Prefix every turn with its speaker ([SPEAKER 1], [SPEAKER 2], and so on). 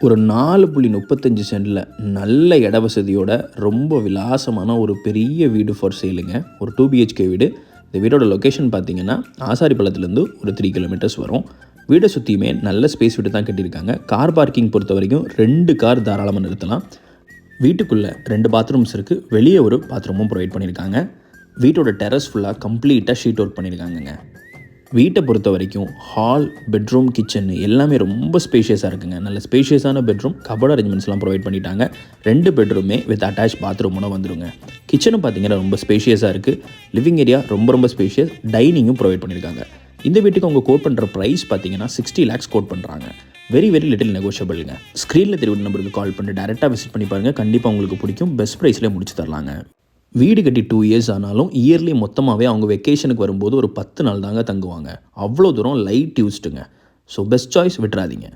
[SPEAKER 1] ஒரு 4.35 சென்டில் நல்ல இட வசதியோட ரொம்ப விலாசமான ஒரு பெரிய வீடு ஃபார் சேலுங்க. ஒரு 2 பிஹெச்கே வீடு. இந்த வீடோட லொக்கேஷன் பார்த்தீங்கன்னா ஆசாரிப்பள்ளத்துலேருந்து ஒரு 3 கிலோமீட்டர்ஸ் வரும். வீடை சுற்றியுமே நல்ல ஸ்பேஸ் விட்டு தான் கட்டியிருக்காங்க. கார் பார்க்கிங் பொறுத்த வரைக்கும் 2 கார் தாராளமாக நிறுத்தலாம். வீட்டுக்குள்ளே 2 பாத்ரூம்ஸ் இருக்குது. வெளியே ஒரு பாத்ரூமும் ப்ரொவைட் பண்ணியிருக்காங்க. வீட்டோட டெரஸ் ஃபுல்லாக கம்ப்ளீட்டாக ஷீட் ஒர்க் பண்ணியிருக்காங்கங்க. வீட்டை பொறுத்த வரைக்கும் ஹால், பெட்ரூம், கிச்சன் எல்லாமே ரொம்ப ஸ்பேஷியஸாக இருக்குங்க. நல்ல ஸ்பேஷியஸான பெட்ரூம், கபோர்ட் அரேஞ்ச்மெண்ட்ஸ்லாம் ப்ரொவைட் பண்ணிட்டாங்க. 2 பெட்ரூமே வித் அட்டாச் பாத்ரூமோட வந்துருங்க. கிச்சனும் பார்த்தீங்கன்னா ரொம்ப ஸ்பேஷியஸாக இருக்குது. லிவிங் ஏரியா ரொம்ப ஸ்பேஷியஸ். டைனிங்கும் ப்ரொவைட் பண்ணியிருக்காங்க. இந்த வீட்டுக்கு அவங்க கோட் பண்ணுற ப்ரைஸ் பார்த்தீங்கன்னா 60 lakhs கோட் பண்ணுறாங்க. வெரி லிட்டில் நெகோஷியபிளுங்க. ஸ்க்ரீனில் தெரிவித்த நம்பருக்கு கால் பண்ணி டேரெக்டாக விசிட் பண்ணி பாருங்கள். கண்டிப்பாக உங்களுக்கு பிடிக்கும். பெஸ்ட் ப்ரைஸ்லேயே முடிச்சு தரலாங்க. வீடு கட்டி 2 இயர்ஸ் ஆனாலும் இயர்லி மொத்தமாகவே அவங்க வெக்கேஷனுக்கு வரும்போது ஒரு 10 நாள் தாங்க தங்குவாங்க. அவ்வளோ தூரம் லைட் யூஸ்டுங்க. ஸோ பெஸ்ட் சாய்ஸ், விட்டுறாதீங்க.